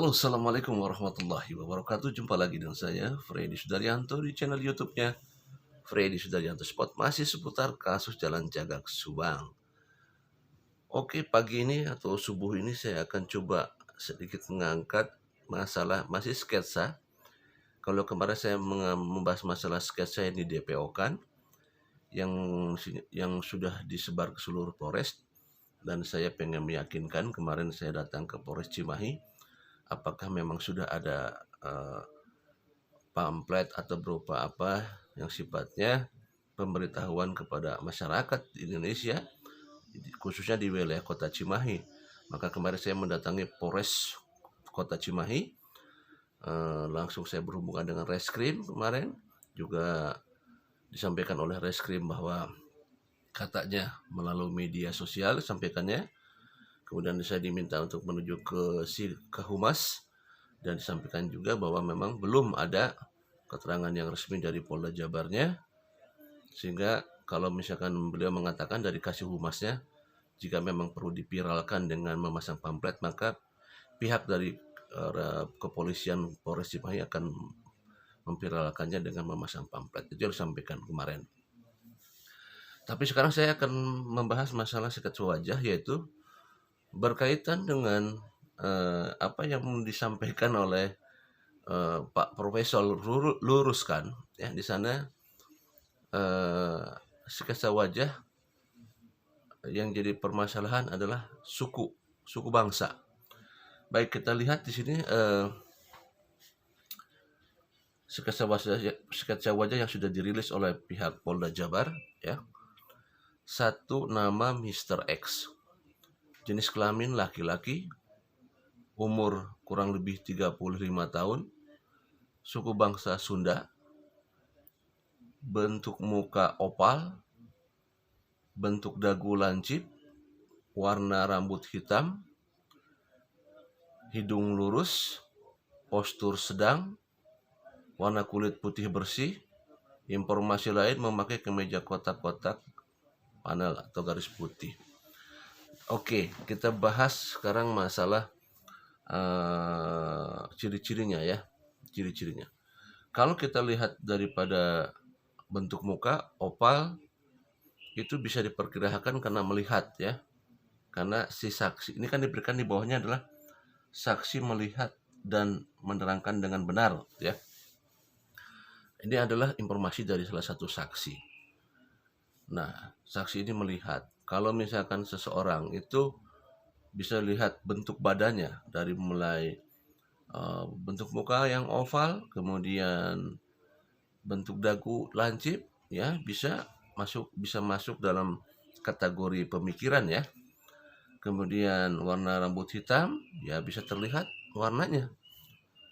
Halo, Assalamualaikum warahmatullahi wabarakatuh. Jumpa lagi dengan saya, Freddy Sudaryanto, di channel YouTube-nya Freddy Sudaryanto Spot, masih seputar kasus Jalan Cagak Subang. Oke, pagi ini atau subuh ini saya akan coba sedikit mengangkat masalah, masih sketsa. Kalau kemarin saya membahas masalah sketsa yang di DPO-kan, yang sudah disebar ke seluruh Polres, dan saya pengen meyakinkan, kemarin saya datang ke Polres Cimahi, apakah memang sudah ada pamflet atau berupa apa yang sifatnya pemberitahuan kepada masyarakat di Indonesia, khususnya di wilayah kota Cimahi. Maka kemarin saya mendatangi Polres kota Cimahi, langsung saya berhubungan dengan Reskrim kemarin, juga disampaikan oleh Reskrim bahwa katanya melalui media sosial sampaikannya. Kemudian saya diminta untuk menuju ke Humas, dan disampaikan juga bahwa memang belum ada keterangan yang resmi dari Polda Jabarnya, sehingga kalau misalkan beliau mengatakan dari kasih humasnya, jika memang perlu dipiralkan dengan memasang pamflet, maka pihak dari kepolisian Polres Cimahi akan memviralkannya dengan memasang pamflet. Itu yang disampaikan kemarin. Tapi sekarang saya akan membahas masalah sketsa wajah, yaitu berkaitan dengan apa yang disampaikan oleh Pak Profesor Luruskan ya di sana. Sketsa wajah yang jadi permasalahan adalah suku bangsa. Baik, kita lihat di sini sketsa wajah yang sudah dirilis oleh pihak Polda Jabar ya. Satu, nama Mr. X, jenis kelamin laki-laki, umur kurang lebih 35 tahun, suku bangsa Sunda, bentuk muka opal, bentuk dagu lancip, warna rambut hitam, hidung lurus, postur sedang, warna kulit putih bersih. Informasi lain memakai kemeja kotak-kotak panel atau garis putih. Oke, kita bahas sekarang masalah ciri-cirinya ya. Ciri-cirinya. Kalau kita lihat daripada bentuk muka opal, itu bisa diperkirakan karena melihat ya. Karena si saksi ini kan diberikan di bawahnya adalah saksi melihat dan menerangkan dengan benar ya. Ini adalah informasi dari salah satu saksi. Nah, saksi ini melihat kalau misalkan seseorang itu bisa lihat bentuk badannya dari mulai bentuk muka yang oval, kemudian bentuk dagu lancip ya, bisa masuk dalam kategori pemikiran ya. Kemudian warna rambut hitam ya, bisa terlihat warnanya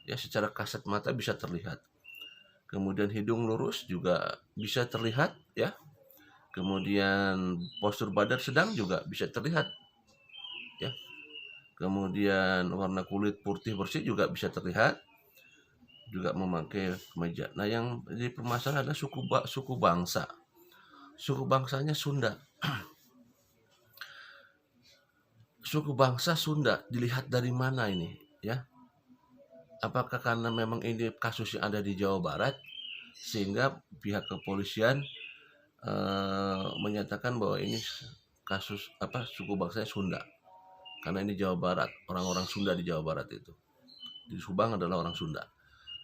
ya, secara kasat mata bisa terlihat. Kemudian hidung lurus juga bisa terlihat ya. Kemudian postur badan sedang juga bisa terlihat ya. Kemudian warna kulit putih bersih juga bisa terlihat, juga memakai kemeja. Nah, yang jadi permasalahan adalah suku bangsa. Suku bangsanya Sunda. Suku bangsa Sunda dilihat dari mana ini ya? Apakah karena memang ini kasus yang ada di Jawa Barat, sehingga pihak kepolisian menyatakan bahwa ini kasus suku bangsanya Sunda, karena ini Jawa Barat, orang-orang Sunda di Jawa Barat itu di Subang adalah orang Sunda.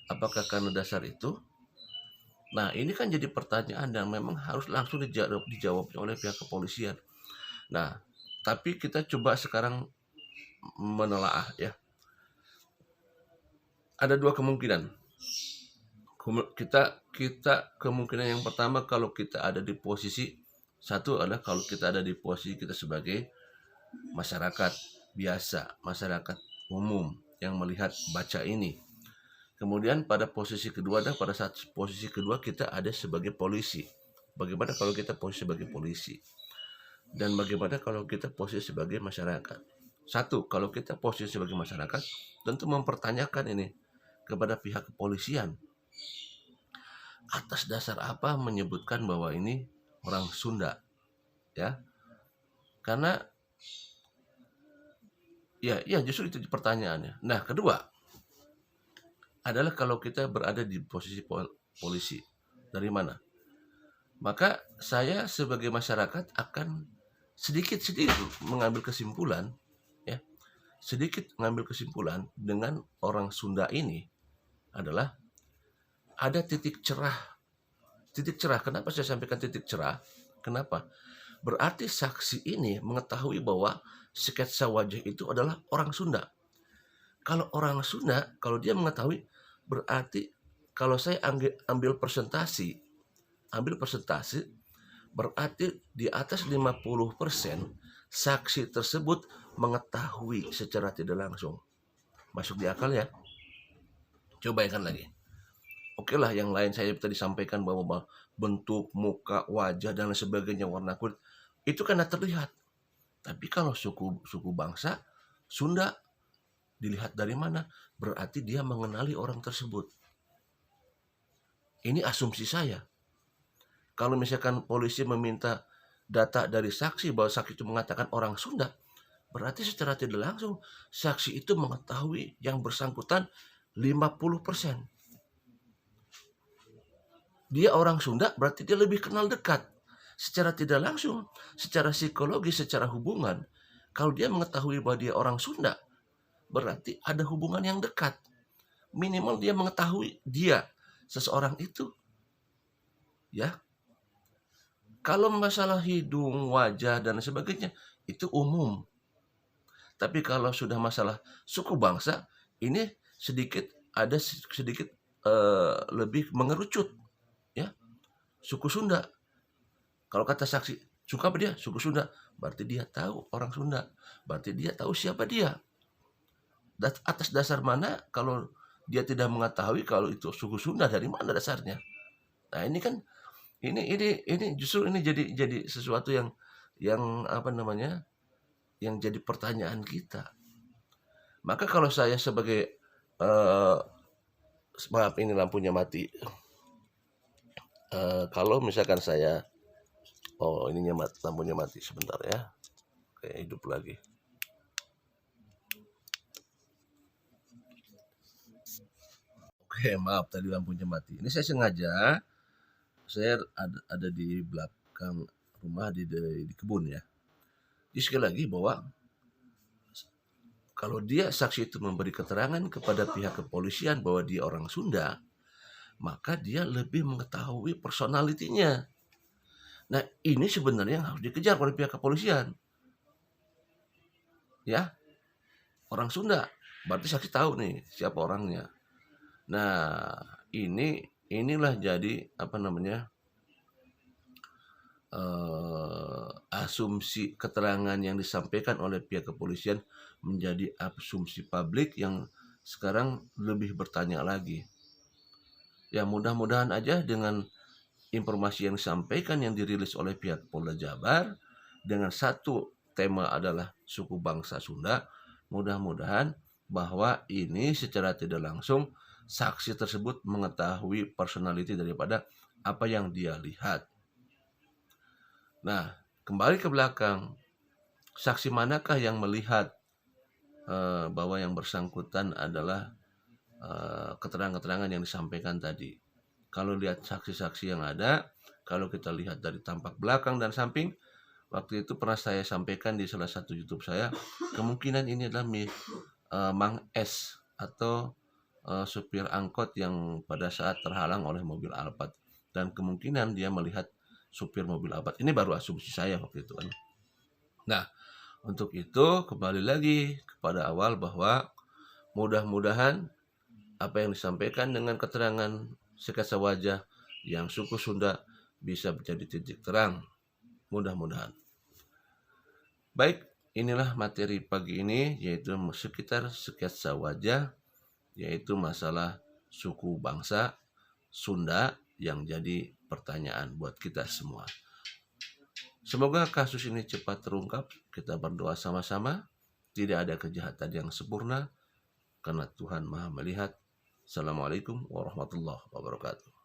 Apakah karena dasar itu? Nah, ini kan jadi pertanyaan yang memang harus langsung dijawab oleh pihak kepolisian. Nah, tapi kita coba sekarang menelaah ya. Ada dua kemungkinan. Kita kemungkinan yang pertama, kalau kita ada di posisi satu adalah kalau kita ada di posisi kita sebagai masyarakat biasa, masyarakat umum yang melihat baca ini. Kemudian pada posisi kedua adalah pada saat posisi kedua kita ada sebagai polisi. Bagaimana kalau kita posisi sebagai polisi? Dan bagaimana kalau kita posisi sebagai masyarakat? Satu, kalau kita posisi sebagai masyarakat, tentu mempertanyakan ini kepada pihak kepolisian. Atas dasar apa menyebutkan bahwa ini orang Sunda? Ya. Karena ya justru itu pertanyaannya. Nah, kedua, adalah kalau kita berada di posisi polisi. Dari mana? Maka saya sebagai masyarakat akan sedikit-sedikit mengambil kesimpulan, ya, sedikit mengambil kesimpulan dengan orang Sunda ini adalah ada titik cerah. Titik cerah, kenapa saya sampaikan titik cerah? Kenapa? Berarti saksi ini mengetahui bahwa sketsa wajah itu adalah orang Sunda. Kalau orang Sunda, kalau dia mengetahui, berarti kalau saya ambil persentase, berarti di atas 50% saksi tersebut mengetahui secara tidak langsung. Masuk di akal ya? Coba bayangkan lagi. Oke lah, yang lain saya tadi sampaikan bahwa bentuk muka, wajah dan lain sebagainya, warna kulit itu karena terlihat. Tapi kalau suku bangsa Sunda dilihat dari mana? Berarti dia mengenali orang tersebut. Ini asumsi saya. Kalau misalkan polisi meminta data dari saksi bahwa saksi itu mengatakan orang Sunda, berarti secara tidak langsung saksi itu mengetahui yang bersangkutan 50%. Dia orang Sunda, berarti dia lebih kenal dekat. Secara tidak langsung, secara psikologis, secara hubungan, kalau dia mengetahui bahwa dia orang Sunda, berarti ada hubungan yang dekat. Minimal dia mengetahui dia, seseorang itu. Ya. Kalau masalah hidung, wajah, dan sebagainya, itu umum. Tapi kalau sudah masalah suku bangsa, ini sedikit lebih mengerucut. Ya, suku Sunda. Kalau kata saksi, suka apa dia? Suku Sunda. Berarti dia tahu orang Sunda. Berarti dia tahu siapa dia. Atas dasar mana kalau dia tidak mengetahui kalau itu suku Sunda, dari mana dasarnya? Nah, ini kan ini justru ini jadi sesuatu yang apa namanya? Yang jadi pertanyaan kita. Maka kalau saya sebagai maaf ini lampunya mati. Kalau misalkan saya ininya lampunya mati sebentar ya. Oke, hidup lagi. Oke, maaf tadi lampunya mati. Ini saya sengaja, saya ada di belakang rumah di kebun ya. Jadi sekali lagi bahwa kalau dia saksi itu memberi keterangan kepada pihak kepolisian bahwa dia orang Sunda, maka dia lebih mengetahui personalitinya. Nah, ini sebenarnya yang harus dikejar oleh pihak kepolisian. Ya, orang Sunda, berarti saksi tahu nih siapa orangnya. Nah, inilah jadi apa namanya? Asumsi keterangan yang disampaikan oleh pihak kepolisian menjadi asumsi publik yang sekarang lebih bertanya lagi. Ya, mudah-mudahan aja dengan informasi yang disampaikan yang dirilis oleh pihak Polda Jabar dengan satu tema adalah suku bangsa Sunda, mudah-mudahan bahwa ini secara tidak langsung saksi tersebut mengetahui personality daripada apa yang dia lihat. Nah, kembali ke belakang, saksi manakah yang melihat bahwa yang bersangkutan adalah keterangan-keterangan yang disampaikan tadi? Kalau lihat saksi-saksi yang ada, kalau kita lihat dari tampak belakang dan samping, waktu itu pernah saya sampaikan di salah satu YouTube saya, kemungkinan ini adalah Mang S atau supir angkot yang pada saat terhalang oleh mobil Alphard, dan kemungkinan dia melihat supir mobil Alphard. Ini baru asumsi saya waktu itu kan. Nah, untuk itu kembali lagi kepada awal bahwa mudah-mudahan apa yang disampaikan dengan keterangan sketsa wajah yang suku Sunda bisa menjadi titik terang. Mudah-mudahan. Baik, inilah materi pagi ini, yaitu sekitar sketsa wajah, yaitu masalah suku bangsa Sunda yang jadi pertanyaan buat kita semua. Semoga kasus ini cepat terungkap. Kita berdoa sama-sama. Tidak ada kejahatan yang sempurna karena Tuhan Maha Melihat. Assalamualaikum warahmatullahi wabarakatuh.